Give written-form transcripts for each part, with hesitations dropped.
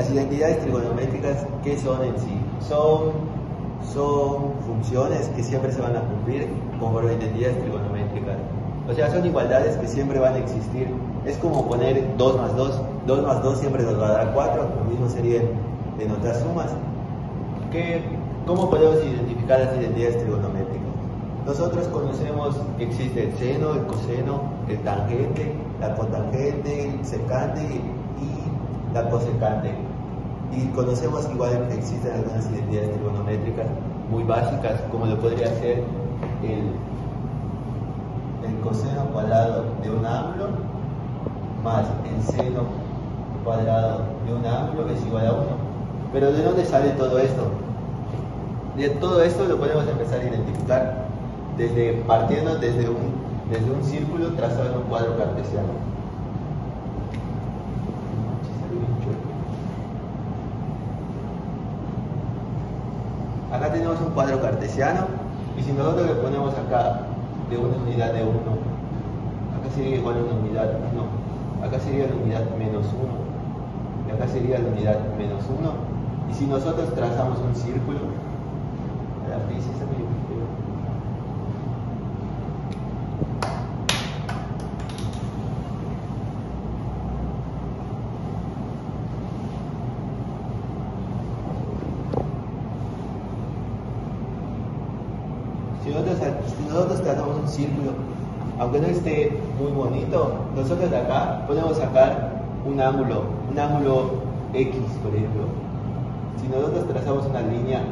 Las identidades trigonométricas, ¿qué son en sí? Son funciones que siempre se van a cumplir conforme a identidades trigonométricas. O sea, son igualdades que siempre van a existir. Es como poner 2 más 2. 2 más 2 siempre nos va a dar 4. Lo mismo sería en otras sumas. ¿Cómo podemos identificar las identidades trigonométricas? Nosotros conocemos que existe el seno, el coseno, el tangente, la cotangente, el secante y la cosecante. Y conocemos igual que existen algunas identidades trigonométricas muy básicas, como lo podría ser el coseno cuadrado de un ángulo más el seno cuadrado de un ángulo es igual a 1. Pero ¿de dónde sale todo esto? De todo esto lo podemos empezar a identificar partiendo desde un círculo trazado en un cuadro cartesiano. Acá tenemos un cuadro cartesiano y si nosotros le ponemos acá de una unidad de 1, acá sería igual a una unidad 1, acá sería la unidad menos 1 y acá sería la unidad menos 1. Y si nosotros trazamos un círculo, si nosotros trazamos un círculo, aunque no esté muy bonito, nosotros de acá podemos sacar un ángulo X, por ejemplo. Si nosotros trazamos una línea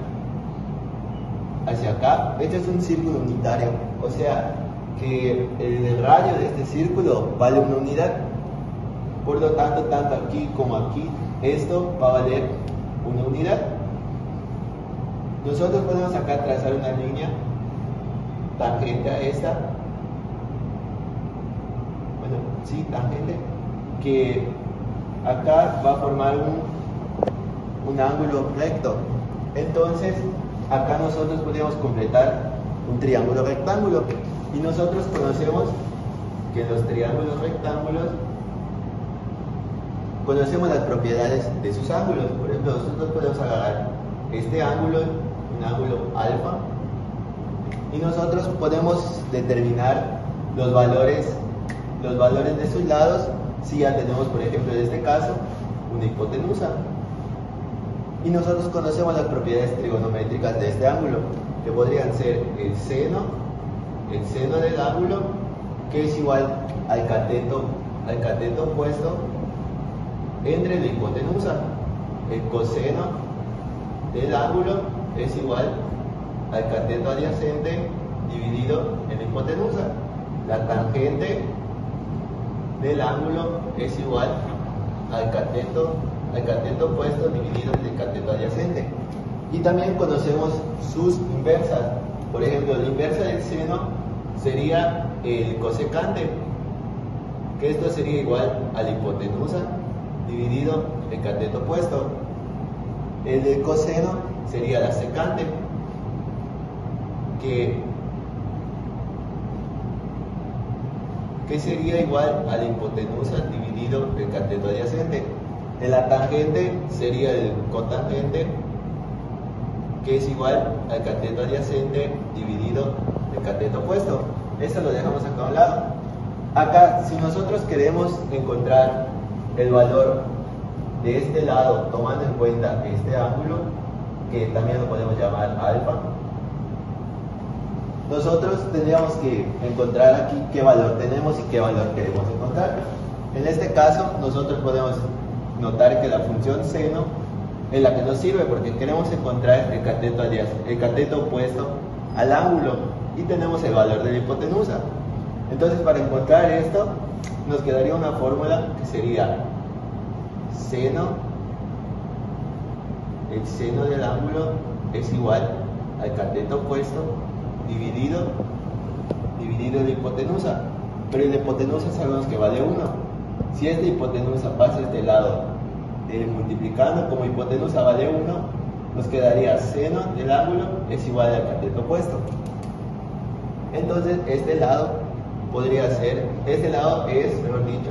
hacia acá, este es un círculo unitario, o sea que el radio de este círculo vale una unidad. Por lo tanto, tanto aquí como aquí, esto va a valer una unidad. Nosotros podemos acá trazar una línea tangente a esta, tangente, que acá va a formar un ángulo recto. Entonces acá nosotros podemos completar un triángulo rectángulo y nosotros conocemos que en los triángulos rectángulos conocemos las propiedades de sus ángulos. Por ejemplo, nosotros podemos agarrar este ángulo, un ángulo alfa, y nosotros podemos determinar los valores de sus lados si ya tenemos, por ejemplo, en este caso, una hipotenusa. Y nosotros conocemos las propiedades trigonométricas de este ángulo, que podrían ser el seno del ángulo, que es igual al cateto opuesto entre la hipotenusa. El coseno del ángulo es igual al cateto adyacente dividido en la hipotenusa. La tangente del ángulo es igual al cateto opuesto dividido en el cateto adyacente. Y también conocemos sus inversas. Por ejemplo, la inversa del seno sería el cosecante, que esto sería igual a la hipotenusa dividido el cateto opuesto. El del coseno sería la secante, que sería igual a la hipotenusa dividido el cateto adyacente. En la tangente sería el cotangente, que es igual al cateto adyacente dividido el cateto opuesto. Eso lo dejamos acá a un lado. Acá, si nosotros queremos encontrar el valor de este lado, tomando en cuenta este ángulo, que también lo podemos llamar alfa, nosotros tendríamos que encontrar aquí qué valor tenemos y qué valor queremos encontrar. En este caso, nosotros podemos notar que la función seno es la que nos sirve porque queremos encontrar el cateto opuesto al ángulo y tenemos el valor de la hipotenusa. Entonces, para encontrar esto, nos quedaría una fórmula que sería el seno del ángulo es igual al cateto opuesto dividido la hipotenusa. Pero la hipotenusa sabemos que vale 1. Si esta hipotenusa pasa a este lado multiplicando, como hipotenusa vale 1, nos quedaría seno del ángulo es igual al cateto opuesto. Entonces este lado es, mejor dicho,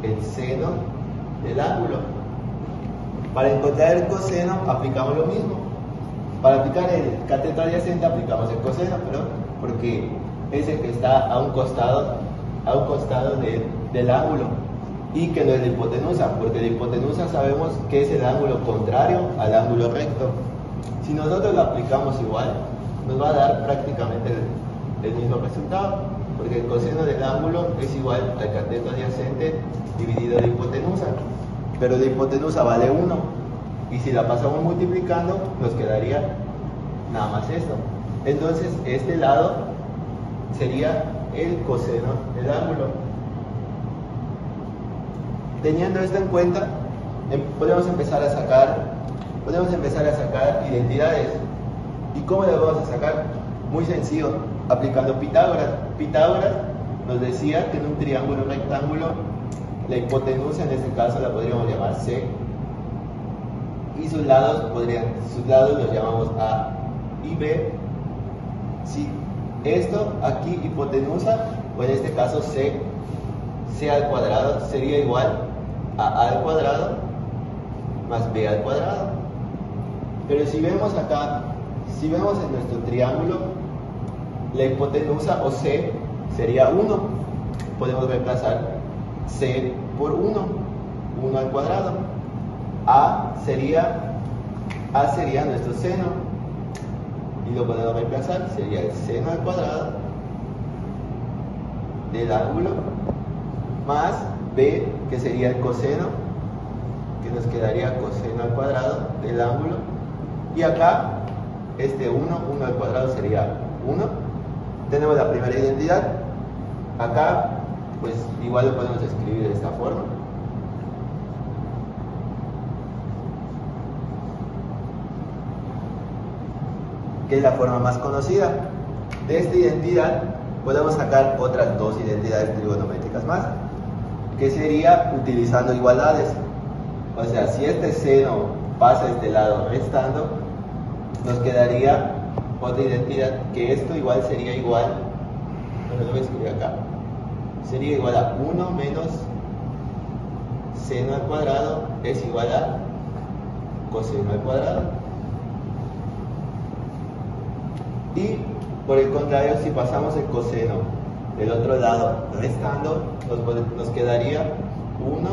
el seno del ángulo. Para encontrar el coseno aplicamos lo mismo. Para aplicar el cateto adyacente aplicamos el coseno, pero porque es el que está a un costado del ángulo y que no es la hipotenusa, porque la hipotenusa sabemos que es el ángulo contrario al ángulo recto. Si nosotros lo aplicamos igual, nos va a dar prácticamente el mismo resultado, porque el coseno del ángulo es igual al cateto adyacente dividido la hipotenusa, pero la hipotenusa vale 1, y si la pasamos multiplicando nos quedaría nada más esto. Entonces este lado sería el coseno del ángulo. Teniendo esto en cuenta, podemos empezar a sacar identidades. ¿Y cómo las vamos a sacar? Muy sencillo, aplicando Pitágoras. Pitágoras nos decía que en un triángulo rectángulo la hipotenusa en este caso la podríamos llamar C y sus lados los llamamos A y B. Si esto aquí hipotenusa, o en este caso C al cuadrado, sería igual a al cuadrado más B al cuadrado. Pero si vemos acá, si vemos en nuestro triángulo, la hipotenusa o C sería 1. Podemos reemplazar C por 1 al cuadrado. A sería nuestro seno y lo podemos reemplazar, sería el seno al cuadrado del ángulo más B, que sería el coseno, que nos quedaría coseno al cuadrado del ángulo, y acá este 1 al cuadrado sería 1. Tenemos la primera identidad. Acá pues igual lo podemos escribir de esta forma. Que es la forma más conocida. De esta identidad podemos sacar otras dos identidades trigonométricas más, que sería utilizando igualdades. O sea, si este seno pasa a este lado restando, nos quedaría otra identidad, que esto igual sería igual, bueno, lo voy a escribir acá, sería igual a 1 menos seno al cuadrado es igual a coseno al cuadrado. Y por el contrario, si pasamos el coseno del otro lado restando, nos quedaría 1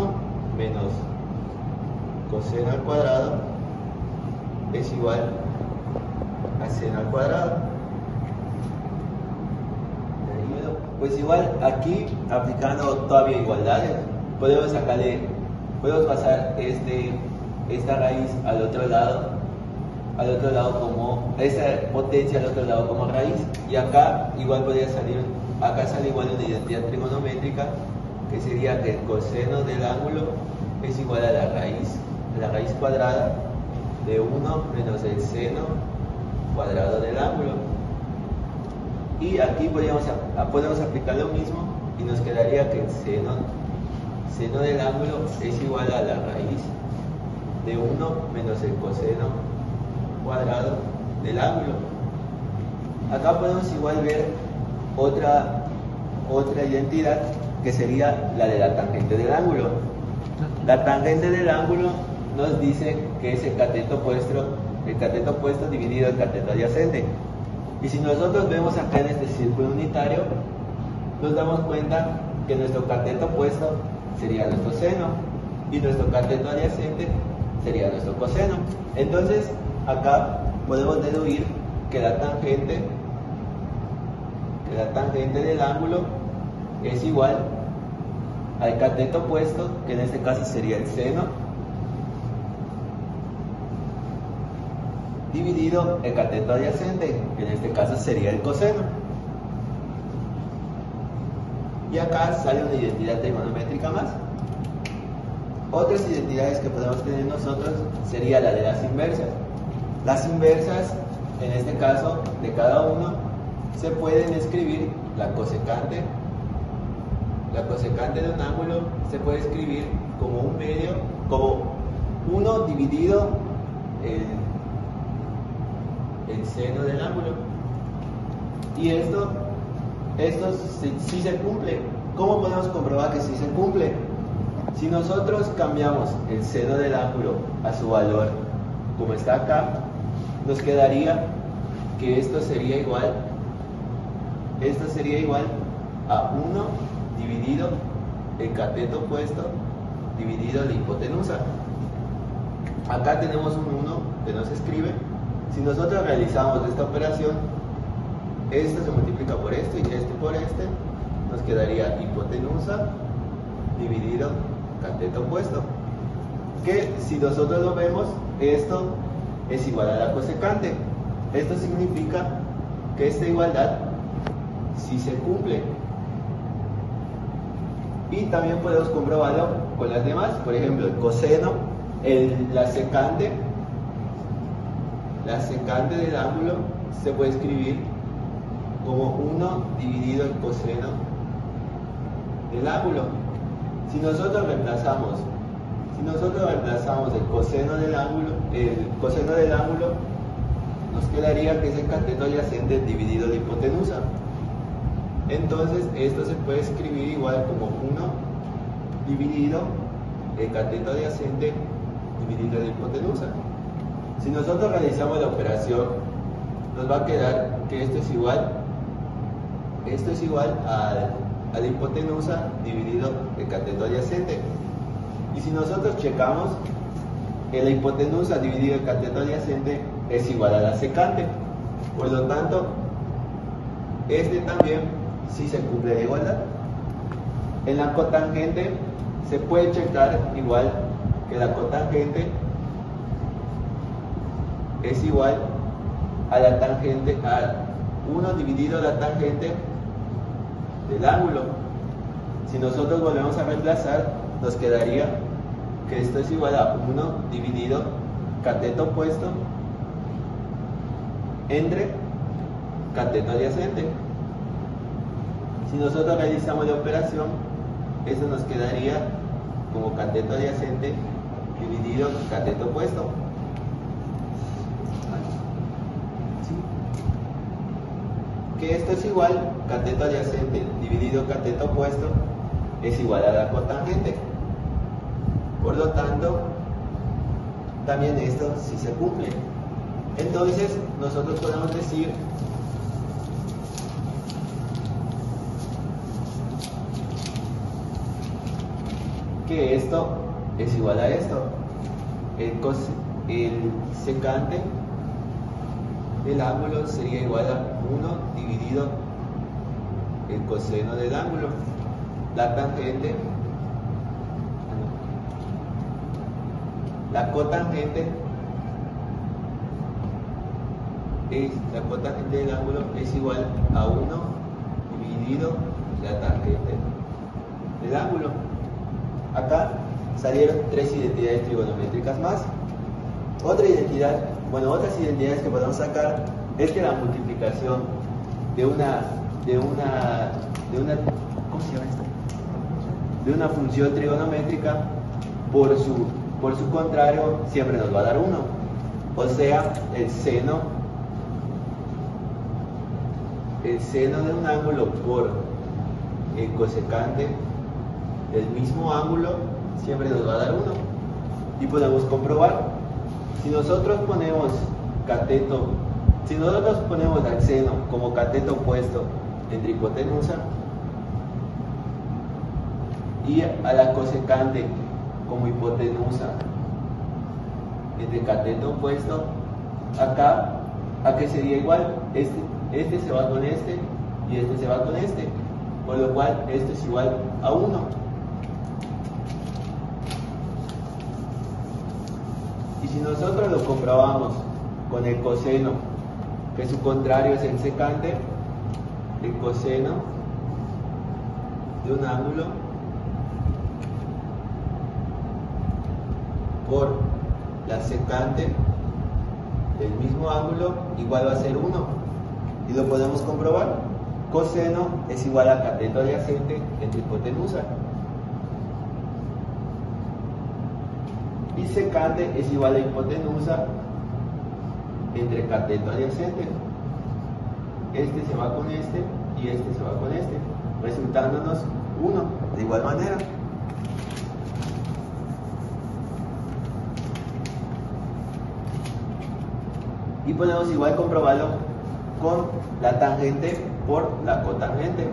menos coseno al cuadrado es igual a seno al cuadrado. Pues igual aquí, aplicando todavía igualdades, podemos pasar esta raíz al otro lado como esta potencia al otro lado como raíz, y acá igual podría salir, acá sale igual una identidad trigonométrica, que sería que el coseno del ángulo es igual a la raíz cuadrada de 1 menos el seno cuadrado del ángulo. Y aquí podemos aplicar lo mismo y nos quedaría que el seno del ángulo es igual a la raíz de 1 menos el coseno cuadrado del ángulo. Acá podemos igual ver otra identidad, que sería la de la tangente del ángulo. La tangente del ángulo nos dice que es el cateto opuesto dividido el cateto adyacente. Y si nosotros vemos acá en este círculo unitario, nos damos cuenta que nuestro cateto opuesto sería nuestro seno y nuestro cateto adyacente sería nuestro coseno. Entonces acá podemos deducir que la tangente del ángulo es igual al cateto opuesto, que en este caso sería el seno, dividido el cateto adyacente, que en este caso sería el coseno. Y acá sale una identidad trigonométrica más. Otras identidades que podemos tener nosotros sería la de las inversas. Las inversas, en este caso, de cada uno, se pueden escribir la cosecante de un ángulo se puede escribir como un medio, como 1 dividido el seno del ángulo. Y esto sí se cumple. ¿Cómo podemos comprobar que sí se cumple? Si nosotros cambiamos el seno del ángulo a su valor como está acá, nos quedaría que esto sería igual a 1 dividido el cateto opuesto dividido la hipotenusa. Acá tenemos un 1 que no se escribe. Si nosotros realizamos esta operación, esto se multiplica por esto y este por este, nos quedaría hipotenusa dividido cateto opuesto, que si nosotros lo vemos, esto es igual a la cosecante. Esto significa que esta igualdad sí se cumple. Y también podemos comprobarlo con las demás. Por ejemplo, el coseno, la secante del ángulo se puede escribir como 1 dividido el coseno del ángulo. Si nosotros reemplazamos el coseno del ángulo, nos quedaría que es el cateto adyacente dividido la hipotenusa. Entonces esto se puede escribir igual como 1 dividido el cateto adyacente dividido la hipotenusa. Si nosotros realizamos la operación, nos va a quedar que esto es igual a la hipotenusa dividido el cateto adyacente. Y si nosotros checamos, que la hipotenusa dividido el cateto adyacente es igual a la secante. Por lo tanto, este también sí se cumple la igualdad. En la cotangente se puede checar igual que la cotangente es igual a la tangente, a 1 dividido la tangente del ángulo. Si nosotros volvemos a reemplazar, nos quedaría que esto es igual a 1 dividido cateto opuesto entre cateto adyacente. Si nosotros realizamos la operación, eso nos quedaría como cateto adyacente dividido cateto opuesto. Que esto es igual, cateto adyacente dividido cateto opuesto es igual a la cotangente. Por lo tanto, también esto sí se cumple. Entonces, nosotros podemos decir que esto es igual a esto. El secante del ángulo sería igual a 1 dividido el coseno del ángulo. La tangente, la cotangente del ángulo es igual a 1 dividido la tangente del ángulo. Acá salieron 3 identidades trigonométricas más. Otras identidades que podemos sacar es que la multiplicación de una ¿cómo se llama esto? De una función trigonométrica por su contrario siempre nos va a dar 1. O sea, el seno de un ángulo por el cosecante del mismo ángulo siempre nos va a dar 1. Y podemos comprobar, si nosotros ponemos al seno como cateto opuesto entre hipotenusa y a la cosecante como hipotenusa entre cateto opuesto, acá, ¿a qué sería igual? Este se va con este y este se va con este, por lo cual esto es igual a 1. Y si nosotros lo comprobamos con el coseno, que su contrario es el secante, el coseno de un ángulo por la secante del mismo ángulo igual va a ser 1. Y lo podemos comprobar. Coseno es igual a cateto adyacente entre hipotenusa. Y secante es igual a hipotenusa entre cateto adyacente. Este se va con este y este se va con este, resultándonos 1. De igual manera. Y podemos igual comprobarlo con la tangente por la cotangente.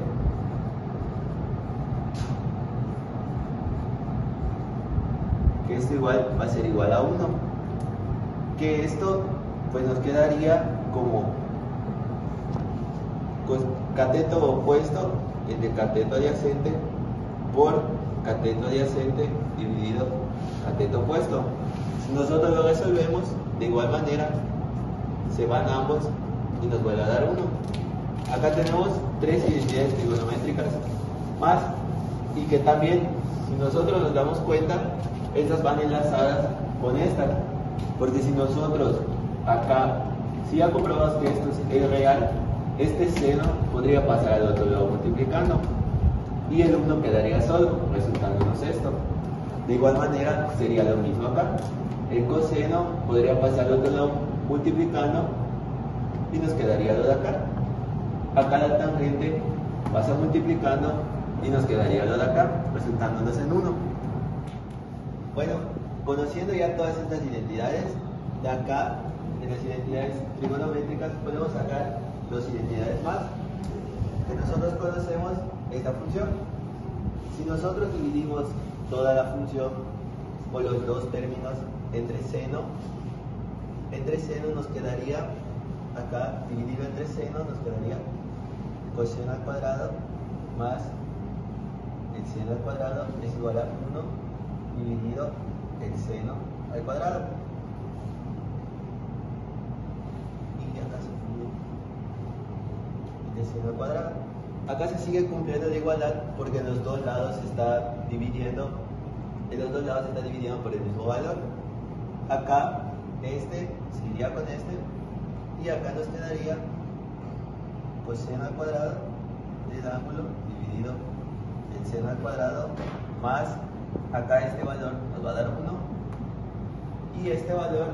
Que esto igual va a ser igual a 1. Que esto pues nos quedaría como cateto opuesto entre cateto adyacente por cateto adyacente dividido cateto opuesto. Si nosotros lo resolvemos de igual manera, se van ambos y nos vuelve a dar 1. Acá tenemos 3 identidades trigonométricas más, y que también, si nosotros nos damos cuenta, estas van enlazadas con estas, porque si nosotros acá, si ya comprobamos que esto es real, este seno podría pasar al otro lado multiplicando y el 1 quedaría solo, resultándonos esto. De igual manera sería lo mismo acá, el coseno podría pasar al otro lado multiplicando y nos quedaría lo de acá. Acá la tangente pasa multiplicando y nos quedaría lo de acá, resultándonos en 1. Bueno, conociendo ya todas estas identidades, de acá, en las identidades trigonométricas, podemos sacar 2 identidades más, que nosotros conocemos esta función. Si nosotros dividimos toda la función o los dos términos entre seno nos quedaría, acá dividido entre seno nos quedaría coseno al cuadrado más el seno al cuadrado es igual a 1 dividido el seno al cuadrado. Y acá se divide el seno al cuadrado. Acá se sigue cumpliendo la igualdad porque en los dos lados se está dividiendo, por el mismo valor. Acá este se iría con este y acá nos quedaría coseno al cuadrado del ángulo dividido el seno al cuadrado más acá este valor nos va a dar 1 y este valor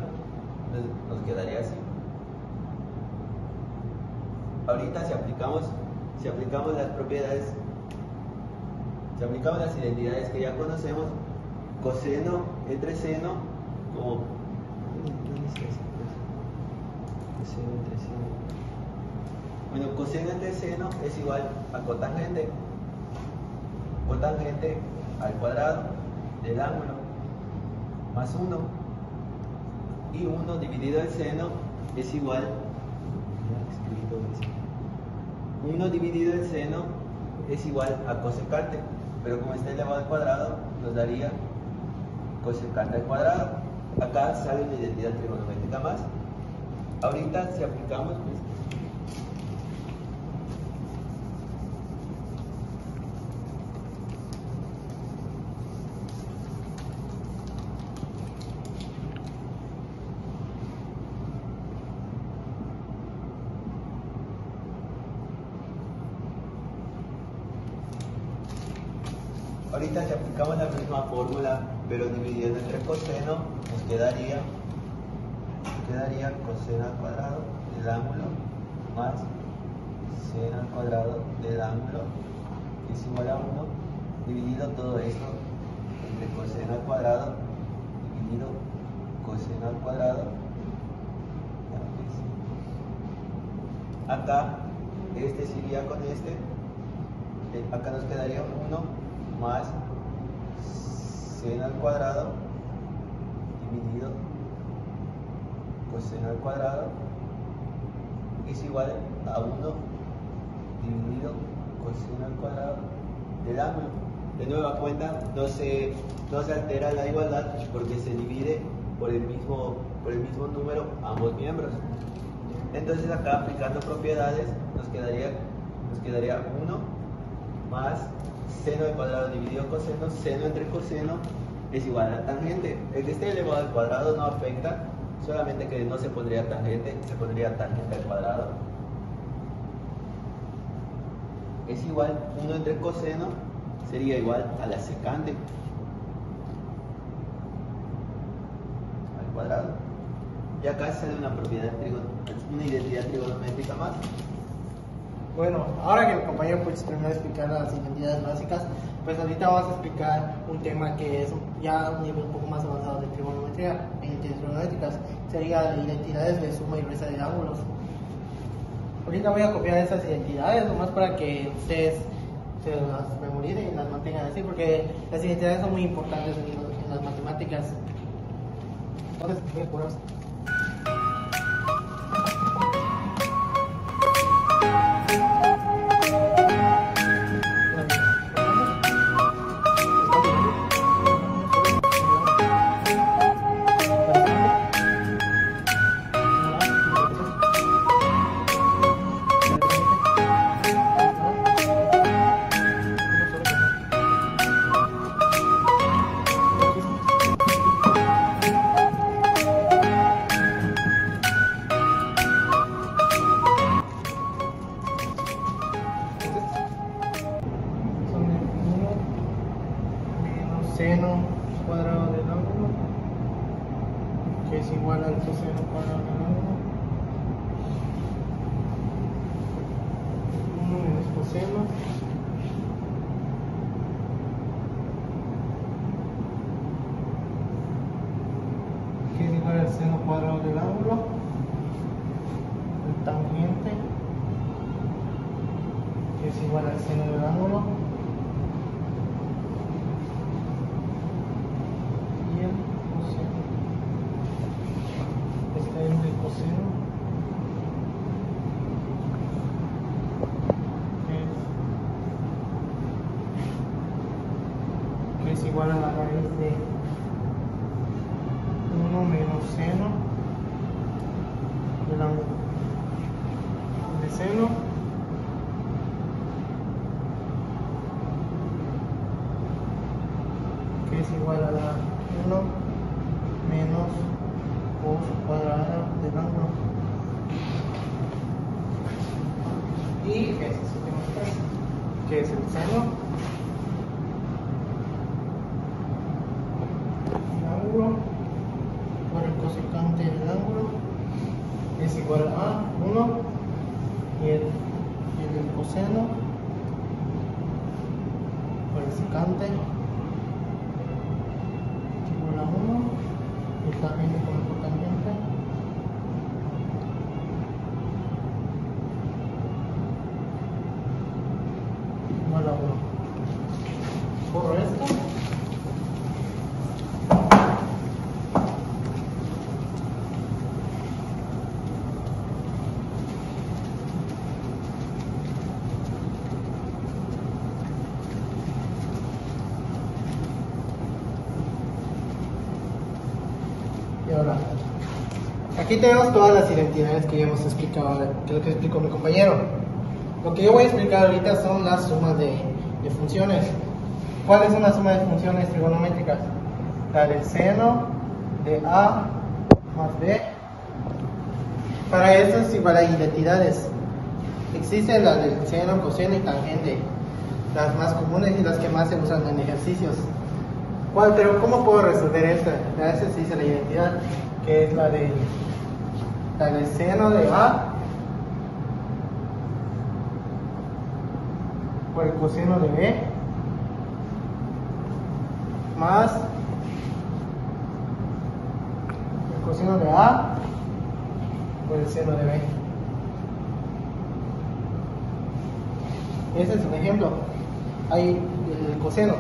nos quedaría así. Ahorita si aplicamos las propiedades, si aplicamos las identidades que ya conocemos, coseno entre seno, como coseno entre seno es igual a cotangente al cuadrado del ángulo más 1, y 1 dividido el seno es igual 1 dividido el seno es igual a cosecante, pero como está elevado al cuadrado nos daría cosecante al cuadrado. Acá sale una identidad trigonométrica más. Ahorita si aplicamos la misma fórmula, pero dividiendo entre coseno, nos quedaría coseno al cuadrado del ángulo más seno al cuadrado del ángulo es igual a 1, dividido todo esto entre coseno al cuadrado dividido coseno al cuadrado. Acá este se iría con este, acá nos quedaría 1 más seno al cuadrado dividido coseno al cuadrado es igual a 1 dividido coseno al cuadrado del ángulo. De nueva cuenta no se altera la igualdad porque se divide por el mismo número ambos miembros. Entonces acá aplicando propiedades nos quedaría 1 más seno al cuadrado dividido coseno, seno entre coseno es igual a tangente. El que esté elevado al cuadrado no afecta, solamente que no se pondría tangente, se pondría tangente al cuadrado. Es igual, 1 entre coseno sería igual a la secante al cuadrado. Y acá sale una identidad trigonométrica más. Bueno, ahora que mi compañero pues terminó de explicar las identidades básicas, pues ahorita vamos a explicar un tema que es ya un nivel un poco más avanzado de trigonometría e identidades trigonométricas, sería identidades de suma y resta de ángulos. Ahorita voy a copiar esas identidades nomás para que ustedes se las memoricen y las mantengan así, porque las identidades son muy importantes en las matemáticas. Entonces, voy a poner... Seno cuadrado del ángulo, que es igual al coseno cuadrado del ángulo, 1 menos coseno, que es igual al seno cuadrado del ángulo, el tangente, que es igual al seno del ángulo, del coseno, que es igual a la raíz de 1 menos seno del ángulo de seno, que es igual a la 1 menos cos cuadrada del ángulo, y ese es el tema que es el seno del ángulo por el cosecante del ángulo es igual a 1, y el del coseno por el secante es igual a 1, y el tangente por el cotangente igual a 1. Borro esto. Y ahora, aquí tenemos todas las identidades que ya hemos explicado, que es lo que explicó mi compañero. Lo que yo voy a explicar ahorita son las sumas de funciones. ¿Cuál es una suma de funciones trigonométricas? La del seno de A más B. Para eso es igual a identidades. Existen las del seno, coseno y tangente, las más comunes y las que más se usan en ejercicios. Pero ¿cómo puedo resolver esta? A veces se dice la identidad, que es la del seno de A por el coseno de B más el coseno de A por el seno de B. Ese es un ejemplo. Hay el coseno.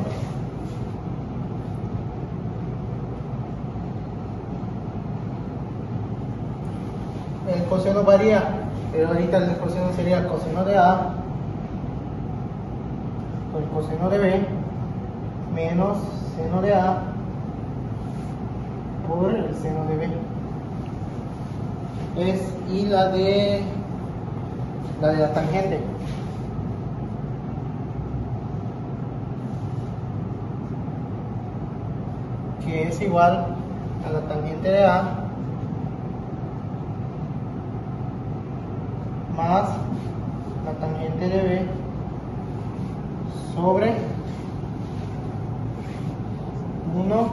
El coseno varía, pero ahorita el coseno sería el coseno de A por el coseno de B menos seno de A por el seno de B. Y la de la tangente, que es igual a la tangente de A más la tangente de B sobre 1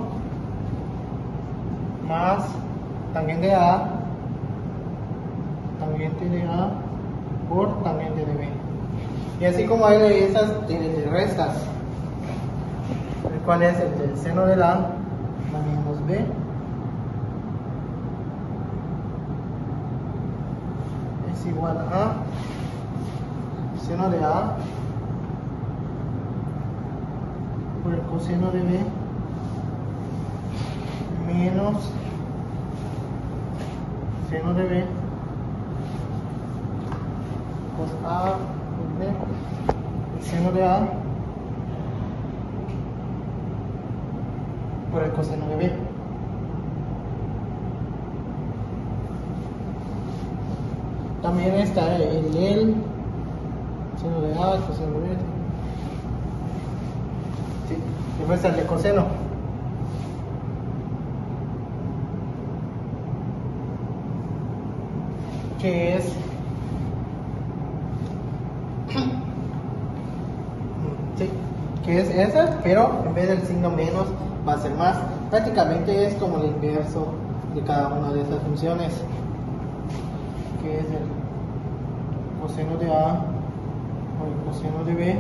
más tangente de A por tangente de B. Y así como hay de esas de restas, el cual es el del seno de A menos B es igual a seno de A por el coseno de B menos seno de B cos A por B, el seno de A por el coseno de B. También está el seno de A, coseno de B. Sí, después el de coseno. Que es sí, que es esa, pero en vez del signo menos va a ser más. Prácticamente es como el inverso de cada una de esas funciones, que es el coseno de A o el coseno de B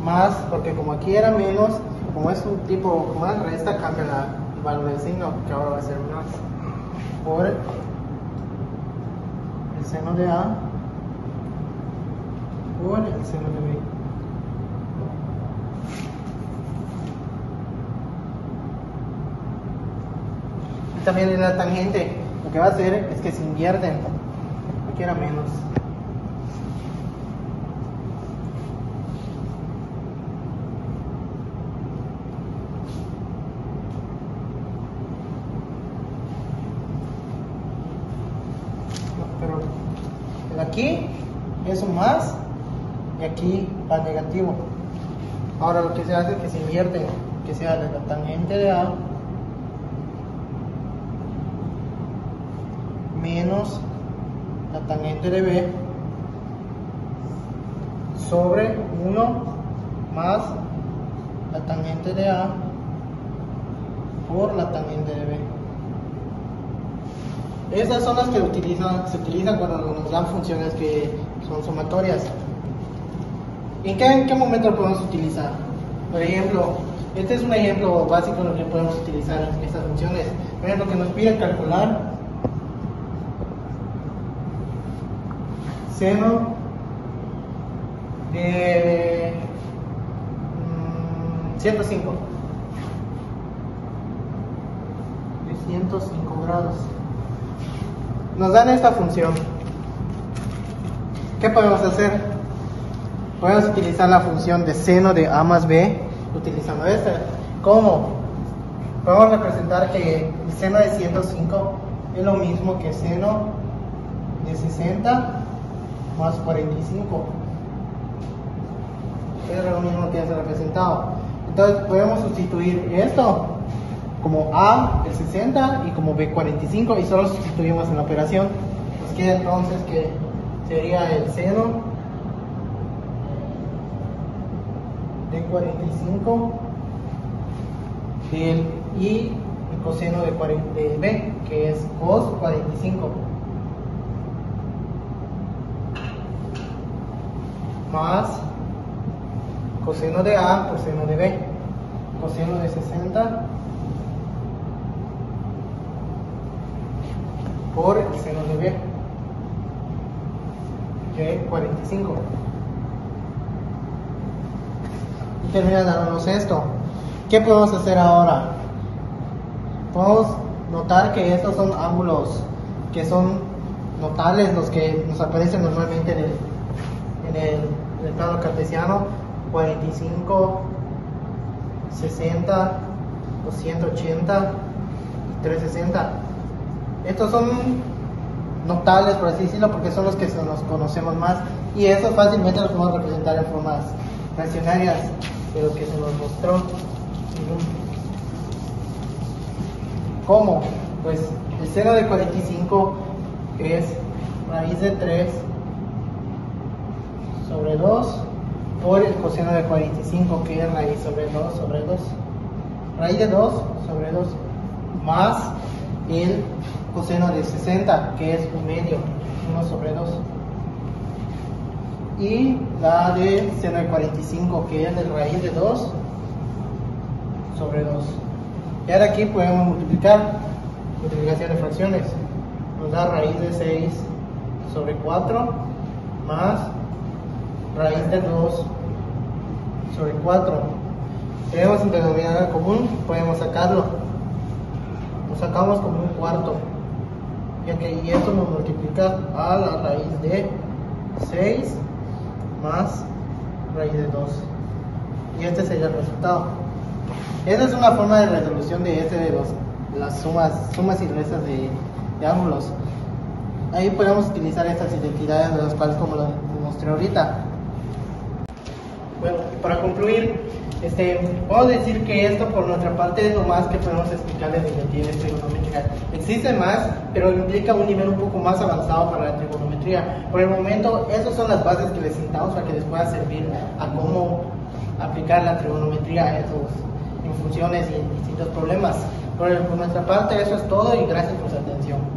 más, porque como aquí era menos, como es un tipo más resta, cambia el valor del signo, que ahora va a ser más, por el seno de A por el seno de B. Y también en la tangente, lo que va a hacer es que se invierten. Aquí era menos. Pero el aquí es un más y aquí va negativo. Ahora lo que se hace es que se invierte, que sea la tangente de A menos la tangente de B sobre 1 más la tangente de A por la tangente de B. Esas son las que se utilizan cuando nos dan funciones que son sumatorias. ¿En qué momento lo podemos utilizar? Por ejemplo, este es un ejemplo básico en el que podemos utilizar estas funciones. Por ejemplo, que nos pide calcular seno de 105 de 105 grados. Nos dan esta función. ¿Qué podemos hacer? Podemos utilizar la función de seno de A más B utilizando esta. ¿Cómo? Podemos representar que el seno de 105 es lo mismo que seno de 60 más 45. Es lo mismo que ya se ha representado. Entonces podemos sustituir esto como A el 60 y como B 45 y solo sustituimos en la operación. Nos queda entonces que sería el seno de 45 y el coseno de B, que es cos 45 más coseno de A por seno de B, coseno de 60 por el seno de B, que es 45. Y termina dándonos esto. ¿Qué podemos hacer ahora? Podemos notar que estos son ángulos que son notables, los que nos aparecen normalmente en el plano cartesiano: 45, 60, 280 y 360. Estos son notables, por así decirlo, porque son los que nos conocemos más, y eso fácilmente los podemos representar en formas fraccionarias de lo que se nos mostró. ¿Cómo? Pues el seno de 45 es raíz de 3 sobre 2 por el coseno de 45, que es raíz sobre 2 sobre 2. Raíz de 2 sobre 2 más el coseno de 60, que es un medio, 1 sobre 2. y la de seno de 45, que es de raíz de 2 sobre 2. Y ahora aquí podemos multiplicación de fracciones. Nos da raíz de 6 sobre 4 más raíz de 2 sobre 4. Tenemos un denominador común, podemos sacarlo. Lo sacamos como un cuarto. Y esto nos multiplica a la raíz de 6 más raíz de 2. Y este sería el resultado. Esa es una forma de resolución de las sumas y restas de ángulos. Ahí podemos utilizar estas identidades de las cuales, como lo mostré ahorita. Bueno, para concluir, puedo decir que esto por nuestra parte es lo más que podemos explicarles de identidades trigonométricas. Existen más, pero implica un nivel un poco más avanzado para la trigonometría. Por el momento, esas son las bases que les sentamos para que les pueda servir a cómo aplicar la trigonometría en funciones y en distintos problemas. Por nuestra parte, eso es todo y gracias por su atención.